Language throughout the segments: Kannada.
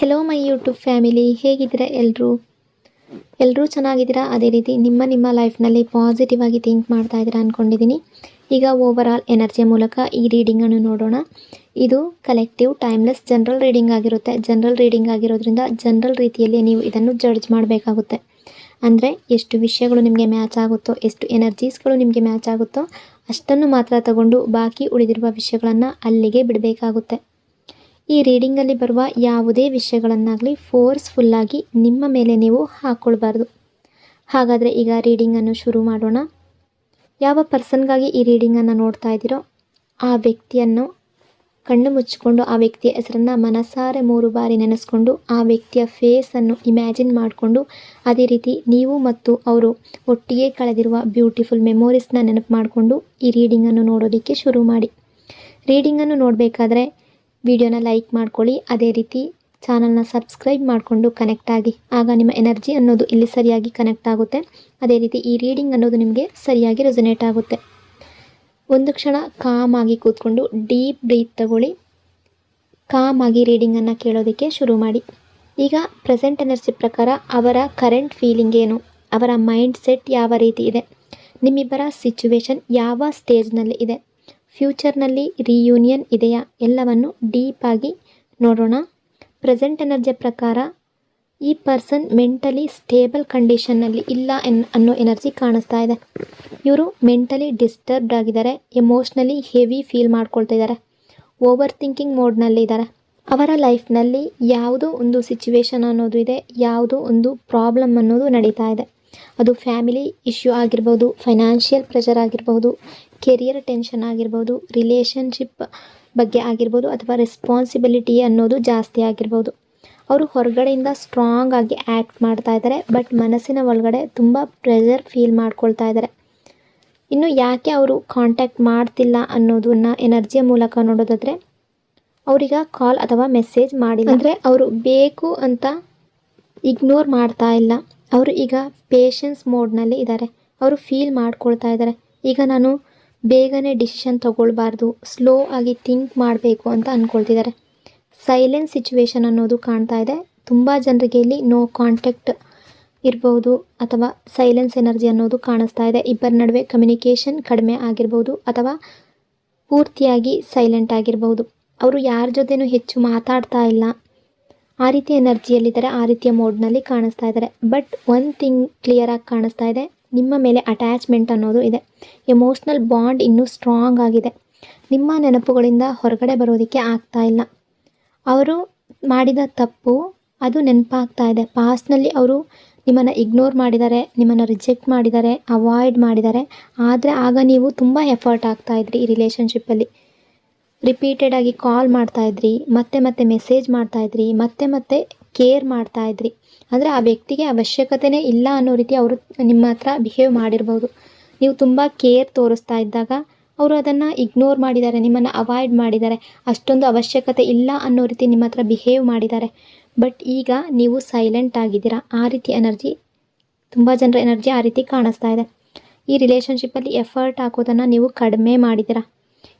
ಹೆಲೋ ಮೈ ಯೂಟ್ಯೂಬ್ ಫ್ಯಾಮಿಲಿ, ಹೇಗಿದ್ದೀರಾ ಎಲ್ಲರೂ ಚೆನ್ನಾಗಿದ್ದೀರಾ? ಅದೇ ರೀತಿ ನಿಮ್ಮ ಲೈಫ್ನಲ್ಲಿ ಪಾಸಿಟಿವ್ ಆಗಿ ಥಿಂಕ್ ಮಾಡ್ತಾ ಇದ್ದೀರಾ ಅಂದ್ಕೊಂಡಿದ್ದೀನಿ. ಈಗ ಓವರ್ ಆಲ್ ಎನರ್ಜಿಯ ಮೂಲಕ ಈ ರೀಡಿಂಗನ್ನು ನೋಡೋಣ. ಇದು ಕಲೆಕ್ಟಿವ್ ಟೈಮ್ಲೆಸ್ ಜನರಲ್ ರೀಡಿಂಗ್ ಆಗಿರುತ್ತೆ. ಜನರಲ್ ರೀಡಿಂಗ್ ಆಗಿರೋದ್ರಿಂದ ಜನರಲ್ ರೀತಿಯಲ್ಲಿ ನೀವು ಇದನ್ನು ಜಡ್ಜ್ ಮಾಡಬೇಕಾಗುತ್ತೆ. ಅಂದರೆ ಎಷ್ಟು ವಿಷಯಗಳು ನಿಮಗೆ ಮ್ಯಾಚ್ ಆಗುತ್ತೋ, ಎಷ್ಟು ಎನರ್ಜೀಸ್ಗಳು ನಿಮಗೆ ಮ್ಯಾಚ್ ಆಗುತ್ತೋ ಅಷ್ಟನ್ನು ಮಾತ್ರ ತಗೊಂಡು ಬಾಕಿ ಉಳಿದಿರುವ ವಿಷಯಗಳನ್ನು ಅಲ್ಲಿಗೆ ಬಿಡಬೇಕಾಗುತ್ತೆ. ಈ ರೀಡಿಂಗಲ್ಲಿ ಬರುವ ಯಾವುದೇ ವಿಷಯಗಳನ್ನಾಗಲಿ ಫೋರ್ಸ್ಫುಲ್ಲಾಗಿ ನಿಮ್ಮ ಮೇಲೆ ನೀವು ಹಾಕ್ಕೊಳ್ಬಾರ್ದು. ಹಾಗಾದರೆ ಈಗ ರೀಡಿಂಗನ್ನು ಶುರು ಮಾಡೋಣ. ಯಾವ ಪರ್ಸನ್ಗಾಗಿ ಈ ರೀಡಿಂಗನ್ನು ನೋಡ್ತಾ ಇದ್ದೀರೋ ಆ ವ್ಯಕ್ತಿಯನ್ನು ಕಣ್ಣು ಮುಚ್ಚಿಕೊಂಡು ಆ ವ್ಯಕ್ತಿಯ ಹೆಸರನ್ನು ಮನಸಾರೆ 3 ಬಾರಿ ನೆನೆಸ್ಕೊಂಡು ಆ ವ್ಯಕ್ತಿಯ ಫೇಸನ್ನು ಇಮ್ಯಾಜಿನ್ ಮಾಡಿಕೊಂಡು ಅದೇ ರೀತಿ ನೀವು ಮತ್ತು ಅವರು ಒಟ್ಟಿಗೆ ಕಳೆದಿರುವ ಬ್ಯೂಟಿಫುಲ್ ಮೆಮೊರೀಸ್ನ ನೆನಪು ಮಾಡಿಕೊಂಡು ಈ ರೀಡಿಂಗನ್ನು ನೋಡೋದಕ್ಕೆ ಶುರು ಮಾಡಿ. ರೀಡಿಂಗನ್ನು ನೋಡಬೇಕಾದ್ರೆ ವಿಡಿಯೋನ ಲೈಕ್ ಮಾಡ್ಕೊಳ್ಳಿ, ಅದೇ ರೀತಿ ಚಾನಲ್ನ ಸಬ್ಸ್ಕ್ರೈಬ್ ಮಾಡಿಕೊಂಡು ಕನೆಕ್ಟ್ ಆಗಿ. ಆಗ ನಿಮ್ಮ ಎನರ್ಜಿ ಅನ್ನೋದು ಇಲ್ಲಿ ಸರಿಯಾಗಿ ಕನೆಕ್ಟ್ ಆಗುತ್ತೆ. ಅದೇ ರೀತಿ ಈ ರೀಡಿಂಗ್ ಅನ್ನೋದು ನಿಮಗೆ ಸರಿಯಾಗಿ ರೆಸೊನೇಟ್ ಆಗುತ್ತೆ. ಒಂದು ಕ್ಷಣ ಕಾಮ್ ಆಗಿ ಕೂತ್ಕೊಂಡು ಡೀಪ್ ಬ್ರೀತ್ ತಗೊಳ್ಳಿ. ಕಾಮ್ ಆಗಿ ರೀಡಿಂಗನ್ನು ಕೇಳೋದಕ್ಕೆ ಶುರು ಮಾಡಿ. ಈಗ ಪ್ರೆಸೆಂಟ್ ಎನರ್ಜಿ ಪ್ರಕಾರ ಅವರ ಕರೆಂಟ್ ಫೀಲಿಂಗ್ ಏನು, ಅವರ ಮೈಂಡ್ ಸೆಟ್ ಯಾವ ರೀತಿ ಇದೆ, ನಿಮ್ಮಿಬ್ಬರ ಸಿಚುವೇಶನ್ ಯಾವ ಸ್ಟೇಜ್ನಲ್ಲಿ ಇದೆ, ಫ್ಯೂಚರ್ನಲ್ಲಿ ರಿಯೂನಿಯನ್ ಇದೆಯಾ, ಎಲ್ಲವನ್ನು ಡೀಪಾಗಿ ನೋಡೋಣ. ಪ್ರೆಸೆಂಟ್ ಎನರ್ಜಿಯ ಪ್ರಕಾರ ಈ ಪರ್ಸನ್ ಮೆಂಟಲಿ ಸ್ಟೇಬಲ್ ಕಂಡೀಷನ್ನಲ್ಲಿ ಇಲ್ಲ ಅನ್ನೋ ಎನರ್ಜಿ ಕಾಣಿಸ್ತಾ ಇದೆ. ಇವರು ಮೆಂಟಲಿ ಡಿಸ್ಟರ್ಬ್ಡ್ ಆಗಿದ್ದಾರೆ, ಎಮೋಷ್ನಲಿ ಹೆವಿ ಫೀಲ್ ಮಾಡ್ಕೊಳ್ತಾ ಇದ್ದಾರೆ, ಓವರ್ ಥಿಂಕಿಂಗ್ ಮೋಡ್ನಲ್ಲಿ ಇದ್ದಾರೆ. ಅವರ ಲೈಫ್ನಲ್ಲಿ ಯಾವುದೋ ಒಂದು ಸಿಚುವೇಶನ್ ಅನ್ನೋದು ಇದೆ, ಯಾವುದೋ ಒಂದು ಪ್ರಾಬ್ಲಮ್ ಅನ್ನೋದು ನಡೀತಾ ಇದೆ. ಅದು ಫ್ಯಾಮಿಲಿ ಇಶ್ಯೂ ಆಗಿರ್ಬೋದು, ಫೈನಾನ್ಷಿಯಲ್ ಪ್ರೆಷರ್ ಆಗಿರ್ಬೋದು, ಕೆರಿಯರ್ ಟೆನ್ಷನ್ ಆಗಿರ್ಬೋದು, ರಿಲೇಷನ್ಶಿಪ್ ಬಗ್ಗೆ ಆಗಿರ್ಬೋದು, ಅಥವಾ ರೆಸ್ಪಾನ್ಸಿಬಿಲಿಟಿ ಅನ್ನೋದು ಜಾಸ್ತಿ ಆಗಿರ್ಬೋದು. ಅವರು ಹೊರಗಡೆಯಿಂದ ಸ್ಟ್ರಾಂಗ್ ಆಗಿ ಆ್ಯಕ್ಟ್ ಮಾಡ್ತಾ ಇದ್ದಾರೆ, ಬಟ್ ಮನಸ್ಸಿನ ಒಳಗಡೆ ತುಂಬ ಪ್ರೆಷರ್ ಫೀಲ್ ಮಾಡ್ಕೊಳ್ತಾ ಇದ್ದಾರೆ. ಇನ್ನು ಯಾಕೆ ಅವರು ಕಾಂಟ್ಯಾಕ್ಟ್ ಮಾಡ್ತಿಲ್ಲ ಅನ್ನೋದನ್ನು ಎನರ್ಜಿಯ ಮೂಲಕ ನೋಡೋದಾದರೆ ಅವರೀಗ ಕಾಲ್ ಅಥವಾ ಮೆಸೇಜ್ ಮಾಡಿಲ್ಲ ಅಂದರೆ ಅವರು ಬೇಕು ಅಂತ ಇಗ್ನೋರ್ ಮಾಡ್ತಾ ಇಲ್ಲ. ಅವರು ಈಗ ಪೇಷನ್ಸ್ ಮೋಡ್ನಲ್ಲಿ ಇದ್ದಾರೆ. ಅವರು ಫೀಲ್ ಮಾಡ್ಕೊಳ್ತಾ ಇದ್ದಾರೆ, ಈಗ ನಾನು ಬೇಗನೆ ಡಿಸಿಷನ್ ತಗೊಳ್ಬಾರ್ದು, ಸ್ಲೋ ಆಗಿ ಥಿಂಕ್ ಮಾಡಬೇಕು ಅಂತ ಅಂದ್ಕೊಳ್ತಿದ್ದಾರೆ. ಸೈಲೆನ್ಸ್ ಸಿಚುವೇಶನ್ ಅನ್ನೋದು ಕಾಣ್ತಾ ಇದೆ. ತುಂಬ ಜನರಿಗೆ ಇಲ್ಲಿ ನೋ ಕಾಂಟ್ಯಾಕ್ಟ್ ಇರ್ಬೋದು ಅಥವಾ ಸೈಲೆನ್ಸ್ ಎನರ್ಜಿ ಅನ್ನೋದು ಕಾಣಿಸ್ತಾ ಇದೆ. ಇಬ್ಬರ ನಡುವೆ ಕಮ್ಯುನಿಕೇಷನ್ ಕಡಿಮೆ ಆಗಿರ್ಬೋದು ಅಥವಾ ಪೂರ್ತಿಯಾಗಿ ಸೈಲೆಂಟ್ ಆಗಿರ್ಬೋದು. ಅವರು ಯಾರ ಜೊತೆನೂ ಹೆಚ್ಚು ಮಾತಾಡ್ತಾ ಇಲ್ಲ, ಆ ರೀತಿ ಎನರ್ಜಿಯಲ್ಲಿದ್ದಾರೆ, ಆ ರೀತಿಯ ಮೋಡ್ನಲ್ಲಿ ಕಾಣಿಸ್ತಾ ಇದ್ದಾರೆ. ಬಟ್ ಒಂದು ಥಿಂಗ್ ಕ್ಲಿಯರಾಗಿ ಕಾಣಿಸ್ತಾ ಇದೆ, ನಿಮ್ಮ ಮೇಲೆ ಅಟ್ಯಾಚ್ಮೆಂಟ್ ಅನ್ನೋದು ಇದೆ. ಎಮೋಷ್ನಲ್ ಬಾಂಡ್ ಇನ್ನೂ ಸ್ಟ್ರಾಂಗ್ ಆಗಿದೆ. ನಿಮ್ಮ ನೆನಪುಗಳಿಂದ ಹೊರಗಡೆ ಬರೋದಕ್ಕೆ ಆಗ್ತಾ ಇಲ್ಲ. ಅವರು ಮಾಡಿದ ತಪ್ಪು ಅದು ನೆನಪಾಗ್ತಾ ಇದೆ. ಪಾಸ್ಟ್ನಲ್ಲಿ ಅವರು ನಿಮ್ಮನ್ನು ಇಗ್ನೋರ್ ಮಾಡಿದ್ದಾರೆ, ನಿಮ್ಮನ್ನು ರಿಜೆಕ್ಟ್ ಮಾಡಿದ್ದಾರೆ, ಅವಾಯ್ಡ್ ಮಾಡಿದ್ದಾರೆ. ಆದರೆ ಆಗ ನೀವು ತುಂಬ ಎಫರ್ಟ್ ಆಗ್ತಾಯಿದ್ರಿ ಈ ರಿಲೇಷನ್ಶಿಪ್ಪಲ್ಲಿ. ರಿಪೀಟೆಡ್ ಆಗಿ ಕಾಲ್ ಮಾಡ್ತಾಯಿದ್ರಿ, ಮತ್ತೆ ಮೆಸೇಜ್ ಮಾಡ್ತಾಯಿದ್ರಿ, ಮತ್ತೆ ಕೇರ್ ಮಾಡ್ತಾಯಿದ್ರಿ. ಅಂದರೆ ಆ ವ್ಯಕ್ತಿಗೆ ಅವಶ್ಯಕತೆಯೇ ಇಲ್ಲ ಅನ್ನೋ ರೀತಿ ಅವರು ನಿಮ್ಮ ಹತ್ರ ಬಿಹೇವ್ ಮಾಡಿರ್ಬೋದು. ನೀವು ತುಂಬ ಕೇರ್ ತೋರಿಸ್ತಾ ಇದ್ದಾಗ ಅವರು ಅದನ್ನು ಇಗ್ನೋರ್ ಮಾಡಿದ್ದಾರೆ, ನಿಮ್ಮನ್ನು ಅವಾಯ್ಡ್ ಮಾಡಿದ್ದಾರೆ, ಅಷ್ಟೊಂದು ಅವಶ್ಯಕತೆ ಇಲ್ಲ ಅನ್ನೋ ರೀತಿ ನಿಮ್ಮ ಹತ್ರ ಬಿಹೇವ್ ಮಾಡಿದ್ದಾರೆ. ಬಟ್ ಈಗ ನೀವು ಸೈಲೆಂಟ್ ಆಗಿದ್ದೀರಾ. ಆ ರೀತಿ ಎನರ್ಜಿ, ತುಂಬ ಜನರ ಎನರ್ಜಿ ಆ ರೀತಿ ಕಾಣಿಸ್ತಾ ಇದೆ. ಈ ರಿಲೇಷನ್ಶಿಪ್ಪಲ್ಲಿ ಎಫರ್ಟ್ ಹಾಕೋದನ್ನು ನೀವು ಕಡಿಮೆ ಮಾಡಿದ್ದೀರಾ.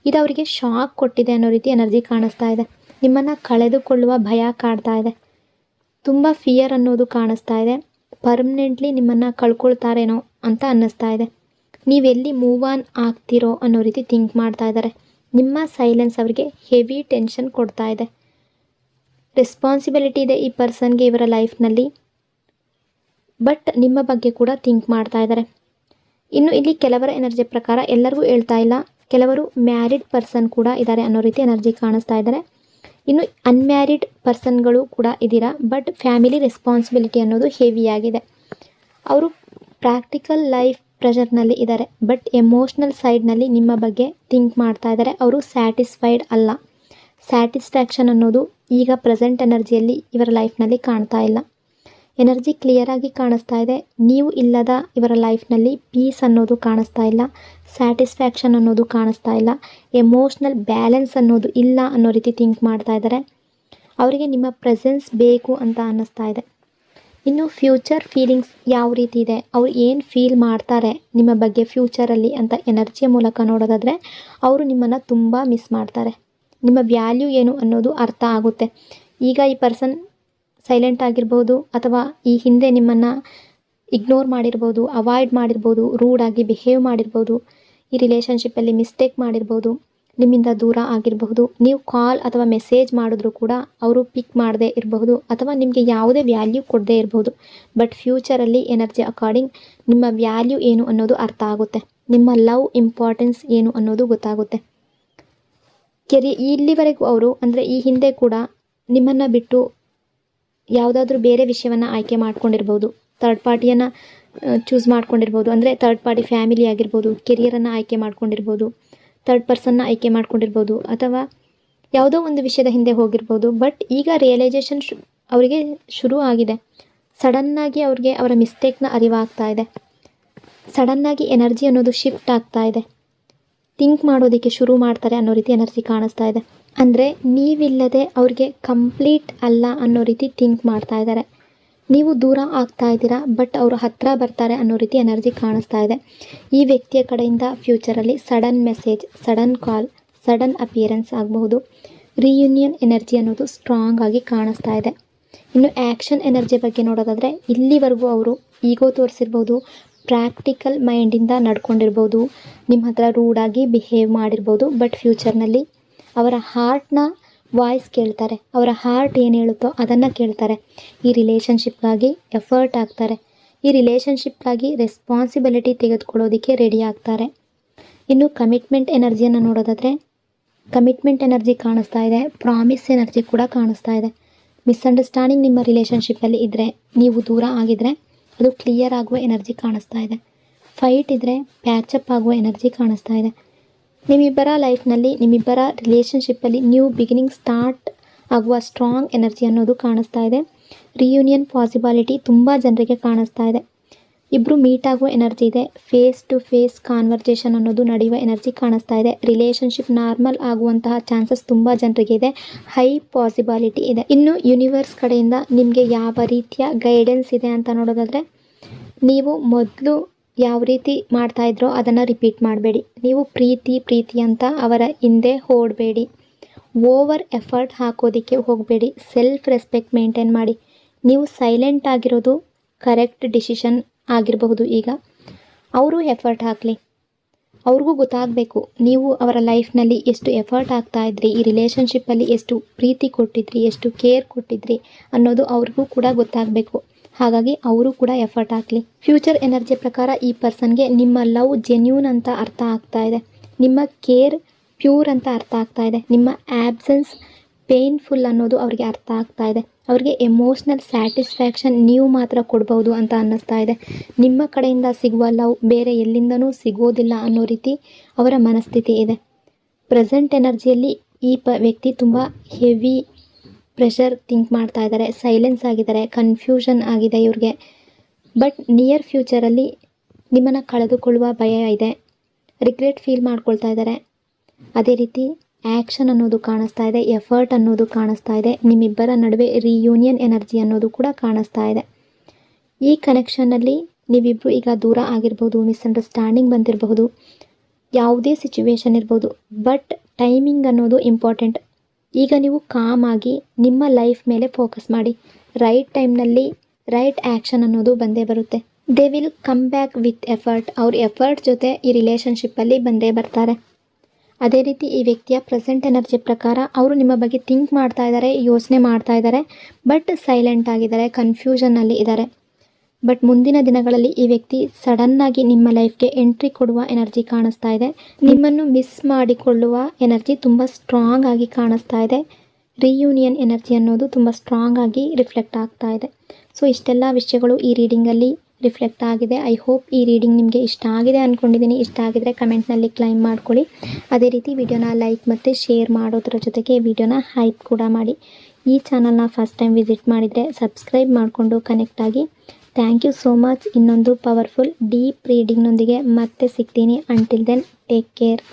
ಇದು ಅವರಿಗೆ ಶಾಕ್ ಕೊಟ್ಟಿದೆ ಅನ್ನೋ ರೀತಿ ಎನರ್ಜಿ ಕಾಣಿಸ್ತಾ ಇದೆ. ನಿಮ್ಮನ್ನು ಕಳೆದುಕೊಳ್ಳುವ ಭಯ ಕಾಡ್ತಾ ಇದೆ. ತುಂಬ ಫಿಯರ್ ಅನ್ನೋದು ಕಾಣಿಸ್ತಾ ಇದೆ. ಪರ್ಮನೆಂಟ್ಲಿ ನಿಮ್ಮನ್ನು ಕಳ್ಕೊಳ್ತಾರೇನೋ ಅಂತ ಅನ್ನಿಸ್ತಾ ಇದೆ. ನೀವೆಲ್ಲಿ ಮೂವ್ ಆನ್ ಆಗ್ತಿರೋ ಅನ್ನೋ ರೀತಿ ಥಿಂಕ್ ಮಾಡ್ತಾ ಇದ್ದಾರೆ. ನಿಮ್ಮ ಸೈಲೆನ್ಸ್ ಅವರಿಗೆ ಹೆವಿ ಟೆನ್ಷನ್ ಕೊಡ್ತಾ ಇದೆ. ರೆಸ್ಪಾನ್ಸಿಬಿಲಿಟಿ ಇದೆ ಈ ಪರ್ಸನ್ಗೆ ಇವರ ಲೈಫ್ನಲ್ಲಿ, ಬಟ್ ನಿಮ್ಮ ಬಗ್ಗೆ ಕೂಡ ಥಿಂಕ್ ಮಾಡ್ತಾ ಇದ್ದಾರೆ. ಇನ್ನು ಇಲ್ಲಿ ಕೆಲವರ ಎನರ್ಜಿ ಪ್ರಕಾರ ಎಲ್ಲರಿಗೂ ಹೇಳ್ತಾ ಇಲ್ಲ, ಕೆಲವರು ಮ್ಯಾರಿಡ್ ಪರ್ಸನ್ ಕೂಡ ಇದ್ದಾರೆ ಅನ್ನೋ ರೀತಿ ಎನರ್ಜಿ ಕಾಣಿಸ್ತಾ ಇದ್ದಾರೆ. ಇನ್ನು ಅನ್ಮ್ಯಾರಿಡ್ ಪರ್ಸನ್ಗಳು ಕೂಡ ಇದ್ದೀರಾ, ಬಟ್ ಫ್ಯಾಮಿಲಿ ರೆಸ್ಪಾನ್ಸಿಬಿಲಿಟಿ ಅನ್ನೋದು ಹೆವಿಯಾಗಿದೆ. ಅವರು ಪ್ರಾಕ್ಟಿಕಲ್ ಲೈಫ್ ಪ್ರೆಷರ್ನಲ್ಲಿ ಇದ್ದಾರೆ, ಬಟ್ ಎಮೋಷ್ನಲ್ ಸೈಡ್ನಲ್ಲಿ ನಿಮ್ಮ ಬಗ್ಗೆ ಥಿಂಕ್ ಮಾಡ್ತಾ ಇದ್ದಾರೆ. ಅವರು ಸ್ಯಾಟಿಸ್ಫೈಡ್ ಅಲ್ಲ. ಸ್ಯಾಟಿಸ್ಫ್ಯಾಕ್ಷನ್ ಅನ್ನೋದು ಈಗ ಪ್ರೆಸೆಂಟ್ ಎನರ್ಜಿಯಲ್ಲಿ ಇವರ ಲೈಫ್ನಲ್ಲಿ ಕಾಣ್ತಾ ಇಲ್ಲ. ಎನರ್ಜಿ ಕ್ಲಿಯರಾಗಿ ಕಾಣಿಸ್ತಾ ಇದೆ. ನೀವು ಇಲ್ಲದ ಇವರ ಲೈಫ್ನಲ್ಲಿ ಪೀಸ್ ಅನ್ನೋದು ಕಾಣಿಸ್ತಾ ಇಲ್ಲ, ಸ್ಯಾಟಿಸ್ಫ್ಯಾಕ್ಷನ್ ಅನ್ನೋದು ಕಾಣಿಸ್ತಾ ಇಲ್ಲ, ಎಮೋಷ್ನಲ್ ಬ್ಯಾಲೆನ್ಸ್ ಅನ್ನೋದು ಇಲ್ಲ ಅನ್ನೋ ರೀತಿ ಥಿಂಕ್ ಮಾಡ್ತಾ ಇದ್ದಾರೆ. ಅವರಿಗೆ ನಿಮ್ಮ ಪ್ರೆಸೆನ್ಸ್ ಬೇಕು ಅಂತ ಅನ್ನಿಸ್ತಾ ಇದೆ. ಇನ್ನು ಫ್ಯೂಚರ್ ಫೀಲಿಂಗ್ಸ್ ಯಾವ ರೀತಿ ಇದೆ, ಅವ್ರು ಏನು ಫೀಲ್ ಮಾಡ್ತಾರೆ ನಿಮ್ಮ ಬಗ್ಗೆ ಫ್ಯೂಚರಲ್ಲಿ ಅಂತ ಎನರ್ಜಿಯ ಮೂಲಕ ನೋಡೋದಾದರೆ ಅವರು ನಿಮ್ಮನ್ನು ತುಂಬ ಮಿಸ್ ಮಾಡ್ತಾರೆ. ನಿಮ್ಮ ವ್ಯಾಲ್ಯೂ ಏನು ಅನ್ನೋದು ಅರ್ಥ ಆಗುತ್ತೆ. ಈಗ ಈ ಪರ್ಸನ್ ಸೈಲೆಂಟ್ ಆಗಿರ್ಬೋದು, ಅಥವಾ ಈ ಹಿಂದೆ ನಿಮ್ಮನ್ನು ಇಗ್ನೋರ್ ಮಾಡಿರ್ಬೋದು, ಅವಾಯ್ಡ್ ಮಾಡಿರ್ಬೋದು, ರೂಡಾಗಿ ಬಿಹೇವ್ ಮಾಡಿರ್ಬೋದು, ಈ ರಿಲೇಷನ್ಶಿಪ್ಪಲ್ಲಿ ಮಿಸ್ಟೇಕ್ ಮಾಡಿರ್ಬೋದು, ನಿಮ್ಮಿಂದ ದೂರ ಆಗಿರಬಹುದು. ನೀವು ಕಾಲ್ ಅಥವಾ ಮೆಸೇಜ್ ಮಾಡಿದ್ರು ಕೂಡ ಅವರು ಪಿಕ್ ಮಾಡದೇ ಇರಬಹುದು, ಅಥವಾ ನಿಮಗೆ ಯಾವುದೇ ವ್ಯಾಲ್ಯೂ ಕೊಡದೇ ಇರಬಹುದು. ಬಟ್ ಫ್ಯೂಚರಲ್ಲಿ ಎನರ್ಜಿ ಅಕಾರ್ಡಿಂಗ್ ನಿಮ್ಮ ವ್ಯಾಲ್ಯೂ ಏನು ಅನ್ನೋದು ಅರ್ಥ ಆಗುತ್ತೆ, ನಿಮ್ಮ ಲವ್ ಇಂಪಾರ್ಟೆನ್ಸ್ ಏನು ಅನ್ನೋದು ಗೊತ್ತಾಗುತ್ತೆ. ಇಲ್ಲಿವರೆಗೂ ಅವರು ಅಂದರೆ ಈ ಹಿಂದೆ ಕೂಡ ನಿಮ್ಮನ್ನು ಬಿಟ್ಟು ಯಾವುದಾದ್ರೂ ಬೇರೆ ವಿಷಯವನ್ನು ಆಯ್ಕೆ ಮಾಡ್ಕೊಂಡಿರ್ಬೋದು, ಥರ್ಡ್ ಪಾರ್ಟಿಯನ್ನು ಚೂಸ್ ಮಾಡ್ಕೊಂಡಿರ್ಬೋದು. ಅಂದರೆ ಥರ್ಡ್ ಪಾರ್ಟಿ ಫ್ಯಾಮಿಲಿ ಆಗಿರ್ಬೋದು, ಕೆರಿಯರನ್ನು ಆಯ್ಕೆ ಮಾಡ್ಕೊಂಡಿರ್ಬೋದು, ಥರ್ಡ್ ಪರ್ಸನ್ನ ಆಯ್ಕೆ ಮಾಡ್ಕೊಂಡಿರ್ಬೋದು, ಅಥವಾ ಯಾವುದೋ ಒಂದು ವಿಷಯದ ಹಿಂದೆ ಹೋಗಿರ್ಬೋದು. ಬಟ್ ಈಗ ರಿಯಲೈಸೇಷನ್ ಅವರಿಗೆ ಶುರು ಆಗಿದೆ. ಸಡನ್ನಾಗಿ ಅವ್ರಿಗೆ ಅವರ ಮಿಸ್ಟೇಕ್ನ ಅರಿವಾಗ್ತಾ ಇದೆ. ಸಡನ್ನಾಗಿ ಎನರ್ಜಿ ಅನ್ನೋದು ಶಿಫ್ಟ್ ಆಗ್ತಾ ಇದೆ. ಥಿಂಕ್ ಮಾಡೋದಕ್ಕೆ ಶುರು ಮಾಡ್ತಾರೆ ಅನ್ನೋ ರೀತಿ ಎನರ್ಜಿ ಕಾಣಿಸ್ತಾ ಇದೆ. ಅಂದರೆ ನೀವಿಲ್ಲದೆ ಅವ್ರಿಗೆ ಕಂಪ್ಲೀಟ್ ಅಲ್ಲ ಅನ್ನೋ ರೀತಿ ಥಿಂಕ್ ಮಾಡ್ತಾ ಇದ್ದಾರೆ. ನೀವು ದೂರ ಆಗ್ತಾ ಇದ್ದೀರಾ, ಬಟ್ ಅವರು ಹತ್ತಿರ ಬರ್ತಾರೆ ಅನ್ನೋ ರೀತಿ ಎನರ್ಜಿ ಕಾಣಿಸ್ತಾ ಇದೆ. ಈ ವ್ಯಕ್ತಿಯ ಕಡೆಯಿಂದ ಫ್ಯೂಚರಲ್ಲಿ ಸಡನ್ ಮೆಸೇಜ್, ಸಡನ್ ಕಾಲ್, ಸಡನ್ ಅಪಿಯರೆನ್ಸ್ ಆಗಬಹುದು. ರಿಯೂನಿಯನ್ ಎನರ್ಜಿ ಅನ್ನೋದು ಸ್ಟ್ರಾಂಗ್ ಆಗಿ ಕಾಣಿಸ್ತಾ ಇದೆ. ಇನ್ನು ಆ್ಯಕ್ಷನ್ ಎನರ್ಜಿ ಬಗ್ಗೆ ನೋಡೋದಾದರೆ, ಇಲ್ಲಿವರೆಗೂ ಅವರು ಈಗೋ ತೋರಿಸಿರ್ಬೋದು, ಪ್ರಾಕ್ಟಿಕಲ್ ಮೈಂಡಿಂದ ನಡ್ಕೊಂಡಿರ್ಬೋದು, ನಿಮ್ಮ ಹತ್ರ ರೂಡಾಗಿ ಬಿಹೇವ್ ಮಾಡಿರ್ಬೋದು. ಬಟ್ ಫ್ಯೂಚರ್ನಲ್ಲಿ ಅವರ ಹಾರ್ಟ್ನ ವಾಯ್ಸ್ ಕೇಳ್ತಾರೆ, ಅವರ ಹಾರ್ಟ್ ಏನು ಹೇಳುತ್ತೋ ಅದನ್ನು ಕೇಳ್ತಾರೆ. ಈ ರಿಲೇಷನ್ಶಿಪ್ಗಾಗಿ ಎಫರ್ಟ್ ಆಗ್ತಾರೆ, ಈ ರಿಲೇಷನ್ಶಿಪ್ಗಾಗಿ ರೆಸ್ಪಾನ್ಸಿಬಿಲಿಟಿ ತೆಗೆದುಕೊಳ್ಳೋದಕ್ಕೆ ರೆಡಿ ಆಗ್ತಾರೆ. ಇನ್ನು ಕಮಿಟ್ಮೆಂಟ್ ಎನರ್ಜಿಯನ್ನು ನೋಡೋದಾದರೆ, ಕಮಿಟ್ಮೆಂಟ್ ಎನರ್ಜಿ ಕಾಣಿಸ್ತಾ ಇದೆ, ಪ್ರಾಮಿಸ್ ಎನರ್ಜಿ ಕೂಡ ಕಾಣಿಸ್ತಾ ಇದೆ. ಮಿಸ್ಅಂಡರ್ಸ್ಟ್ಯಾಂಡಿಂಗ್ ನಿಮ್ಮ ರಿಲೇಷನ್ಶಿಪ್ಪಲ್ಲಿ ಇದ್ದರೆ, ನೀವು ದೂರ ಆಗಿದ್ದರೆ ಅದು ಕ್ಲಿಯರ್ ಆಗುವ ಎನರ್ಜಿ ಕಾಣಿಸ್ತಾ ಇದೆ. ಫೈಟ್ ಇದ್ದರೆ ಪ್ಯಾಚಪ್ ಆಗುವ ಎನರ್ಜಿ ಕಾಣಿಸ್ತಾ ಇದೆ. ನಿಮ್ಮಿಬ್ಬರ ಲೈಫ್ನಲ್ಲಿ, ನಿಮ್ಮಿಬ್ಬರ ರಿಲೇಷನ್ಶಿಪ್ಪಲ್ಲಿ ನ್ಯೂ ಬಿಗಿನಿಂಗ್ ಸ್ಟಾರ್ಟ್ ಆಗುವ ಸ್ಟ್ರಾಂಗ್ ಎನರ್ಜಿ ಅನ್ನೋದು ಕಾಣಿಸ್ತಾ ಇದೆ. ರಿಯೂನಿಯನ್ ಪಾಸಿಬಿಲಿಟಿ ತುಂಬ ಜನರಿಗೆ ಕಾಣಿಸ್ತಾ ಇದೆ. ಇಬ್ಬರು ಮೀಟ್ ಆಗುವ ಎನರ್ಜಿ ಇದೆ. ಫೇಸ್ ಟು ಫೇಸ್ ಕಾನ್ವರ್ಸೇಷನ್ ಅನ್ನೋದು ನಡೆಯುವ ಎನರ್ಜಿ ಕಾಣಿಸ್ತಾ ಇದೆ. ರಿಲೇಷನ್ಶಿಪ್ ನಾರ್ಮಲ್ ಆಗುವಂತಹ ಚಾನ್ಸಸ್ ತುಂಬ ಜನರಿಗೆ ಇದೆ. ಹೈ ಪಾಸಿಬಿಲಿಟಿ ಇದೆ. ಇನ್ನು ಯೂನಿವರ್ಸ್ ಕಡೆಯಿಂದ ನಿಮಗೆ ಯಾವ ರೀತಿಯ ಗೈಡೆನ್ಸ್ ಇದೆ ಅಂತ ನೋಡೋದಾದರೆ, ನೀವು ಮೊದಲು ಯಾವ ರೀತಿ ಮಾಡ್ತಾಯಿದ್ರೋ ಅದನ್ನು ರಿಪೀಟ್ ಮಾಡಬೇಡಿ. ನೀವು ಪ್ರೀತಿ ಅಂತ ಅವರ ಹಿಂದೆ ಓಡಬೇಡಿ. ಓವರ್ ಎಫರ್ಟ್ ಹಾಕೋದಕ್ಕೆ ಹೋಗಬೇಡಿ. ಸೆಲ್ಫ್ ರೆಸ್ಪೆಕ್ಟ್ ಮೇಂಟೈನ್ ಮಾಡಿ. ನೀವು ಸೈಲೆಂಟ್ ಆಗಿರೋದು ಕರೆಕ್ಟ್ ಡಿಸಿಷನ್ ಆಗಿರಬಹುದು. ಈಗ ಅವರು ಎಫರ್ಟ್ ಹಾಕಲಿ, ಅವ್ರಿಗೂ ಗೊತ್ತಾಗಬೇಕು ನೀವು ಅವರ ಲೈಫ್ನಲ್ಲಿ ಎಷ್ಟು ಎಫರ್ಟ್ ಹಾಕ್ತಾಯಿದ್ರಿ, ಈ ರಿಲೇಷನ್ಶಿಪ್ಪಲ್ಲಿ ಎಷ್ಟು ಪ್ರೀತಿ ಕೊಟ್ಟಿದ್ರಿ, ಎಷ್ಟು ಕೇರ್ ಕೊಟ್ಟಿದ್ರಿ ಅನ್ನೋದು ಅವ್ರಿಗೂ ಕೂಡ ಗೊತ್ತಾಗಬೇಕು. ಹಾಗಾಗಿ ಅವರು ಕೂಡ ಎಫರ್ಟ್ ಹಾಕಲಿ. ಫ್ಯೂಚರ್ ಎನರ್ಜಿ ಪ್ರಕಾರ ಈ ಪರ್ಸನ್ಗೆ ನಿಮ್ಮ ಲವ್ ಜೆನ್ಯೂನ್ ಅಂತ ಅರ್ಥ ಆಗ್ತಾ ಇದೆ, ನಿಮ್ಮ ಕೇರ್ ಪ್ಯೂರ್ ಅಂತ ಅರ್ಥ ಆಗ್ತಾ ಇದೆ, ನಿಮ್ಮ ಆ್ಯಬ್ಸೆನ್ಸ್ ಪೇನ್ಫುಲ್ ಅನ್ನೋದು ಅವ್ರಿಗೆ ಅರ್ಥ ಆಗ್ತಾ ಇದೆ. ಅವ್ರಿಗೆ ಎಮೋಷ್ನಲ್ ಸ್ಯಾಟಿಸ್ಫ್ಯಾಕ್ಷನ್ ನೀವು ಮಾತ್ರ ಕೊಡ್ಬೋದು ಅಂತ ಅನ್ನಿಸ್ತಾ ಇದೆ. ನಿಮ್ಮ ಕಡೆಯಿಂದ ಸಿಗುವ ಲವ್ ಬೇರೆ ಎಲ್ಲಿಂದನೂ ಸಿಗೋದಿಲ್ಲ ಅನ್ನೋ ರೀತಿ ಅವರ ಮನಸ್ಥಿತಿ ಇದೆ. ಪ್ರೆಸೆಂಟ್ ಎನರ್ಜಿಯಲ್ಲಿ ಈ ವ್ಯಕ್ತಿ ತುಂಬ ಹೆವಿ ಪ್ರೆಷರ್ ಥಿಂಕ್ ಮಾಡ್ತಾ ಇದ್ದಾರೆ, ಸೈಲೆನ್ಸ್ ಆಗಿದ್ದಾರೆ, ಕನ್ಫ್ಯೂಷನ್ ಆಗಿದೆ ಇವ್ರಿಗೆ. ಬಟ್ ನಿಯರ್ ಫ್ಯೂಚರಲ್ಲಿ ನಿಮ್ಮನ್ನು ಕಳೆದುಕೊಳ್ಳುವ ಭಯ ಇದೆ, ರಿಗ್ರೆಟ್ ಫೀಲ್ ಮಾಡ್ಕೊಳ್ತಾ ಇದ್ದಾರೆ. ಅದೇ ರೀತಿ ಆ್ಯಕ್ಷನ್ ಅನ್ನೋದು ಕಾಣಿಸ್ತಾ ಇದೆ, ಎಫರ್ಟ್ ಅನ್ನೋದು ಕಾಣಿಸ್ತಾ ಇದೆ. ನಿಮ್ಮಿಬ್ಬರ ನಡುವೆ ರಿಯೂನಿಯನ್ ಎನರ್ಜಿ ಅನ್ನೋದು ಕೂಡ ಕಾಣಿಸ್ತಾ ಇದೆ. ಈ ಕನೆಕ್ಷನ್ನಲ್ಲಿ ನೀವಿಬ್ಬರು ಈಗ ದೂರ ಆಗಿರ್ಬೋದು, ಮಿಸ್ಅಂಡರ್ಸ್ಟ್ಯಾಂಡಿಂಗ್ ಬಂದಿರಬಹುದು, ಯಾವುದೇ ಸಿಚುವೇಶನ್ ಇರ್ಬೋದು. ಬಟ್ ಟೈಮಿಂಗ್ ಅನ್ನೋದು ಇಂಪಾರ್ಟೆಂಟ್. ಈಗ ನೀವು ಕಾಮ್ ಆಗಿ ನಿಮ್ಮ ಲೈಫ್ ಮೇಲೆ ಫೋಕಸ್ ಮಾಡಿ. ರೈಟ್ ಟೈಮ್ನಲ್ಲಿ ರೈಟ್ ಆ್ಯಕ್ಷನ್ ಅನ್ನೋದು ಬಂದೇ ಬರುತ್ತೆ. They will come back with effort. ಅವ್ರ ಎಫರ್ಟ್ ಜೊತೆ ಈ ರಿಲೇಷನ್ಶಿಪ್ಪಲ್ಲಿ ಬಂದೇ ಬರ್ತಾರೆ. ಅದೇ ರೀತಿ ಈ ವ್ಯಕ್ತಿಯ ಪ್ರೆಸೆಂಟ್ ಎನರ್ಜಿ ಪ್ರಕಾರ ಅವರು ನಿಮ್ಮ ಬಗ್ಗೆ ಥಿಂಕ್ ಮಾಡ್ತಾ ಇದ್ದಾರೆ, ಯೋಚನೆ ಮಾಡ್ತಾ ಇದ್ದಾರೆ, ಬಟ್ ಸೈಲೆಂಟ್ ಆಗಿದ್ದಾರೆ, ಕನ್ಫ್ಯೂಷನ್ನಲ್ಲಿ ಇದ್ದಾರೆ. ಬಟ್ ಮುಂದಿನ ದಿನಗಳಲ್ಲಿ ಈ ವ್ಯಕ್ತಿ ಸಡನ್ನಾಗಿ ನಿಮ್ಮ ಲೈಫ್ಗೆ ಎಂಟ್ರಿ ಕೊಡುವ ಎನರ್ಜಿ ಕಾಣಿಸ್ತಾ ಇದೆ. ನಿಮ್ಮನ್ನು ಮಿಸ್ ಮಾಡಿಕೊಳ್ಳುವ ಎನರ್ಜಿ ತುಂಬ ಸ್ಟ್ರಾಂಗ್ ಆಗಿ ಕಾಣಿಸ್ತಾ ಇದೆ. ರಿಯೂನಿಯನ್ ಎನರ್ಜಿ ಅನ್ನೋದು ತುಂಬ ಸ್ಟ್ರಾಂಗ್ ಆಗಿ ರಿಫ್ಲೆಕ್ಟ್ ಆಗ್ತಾ ಇದೆ. ಸೊ ಇಷ್ಟೆಲ್ಲ ವಿಷಯಗಳು ಈ ರೀಡಿಂಗಲ್ಲಿ ರಿಫ್ಲೆಕ್ಟ್ ಆಗಿದೆ. ಐ ಹೋಪ್ ಈ ರೀಡಿಂಗ್ ನಿಮಗೆ ಇಷ್ಟ ಆಗಿದೆ ಅಂದ್ಕೊಂಡಿದ್ದೀನಿ. ಇಷ್ಟ ಆಗಿದ್ರೆ ಕಮೆಂಟ್ನಲ್ಲಿ ಕ್ಲೈಮ್ ಮಾಡ್ಕೊಳ್ಳಿ. ಅದೇ ರೀತಿ ವಿಡಿಯೋನ ಲೈಕ್ ಮತ್ತು ಶೇರ್ ಮಾಡೋದ್ರ ಜೊತೆಗೆ ವಿಡಿಯೋನ ಹೈಪ್ ಕೂಡ ಮಾಡಿ. ಈ ಚಾನಲ್ನ ಫಸ್ಟ್ ಟೈಮ್ ವಿಸಿಟ್ ಮಾಡಿದರೆ ಸಬ್ಸ್ಕ್ರೈಬ್ ಮಾಡಿಕೊಂಡು ಕನೆಕ್ಟ್ ಆಗಿ. Thank you so much. ಇನ್ನೊಂದು ಪವರ್ಫುಲ್ ಡೀಪ್ ರೀಡಿಂಗ್ನೊಂದಿಗೆ ಮತ್ತೆ ಸಿಗ್ತೀನಿ. Until then take care.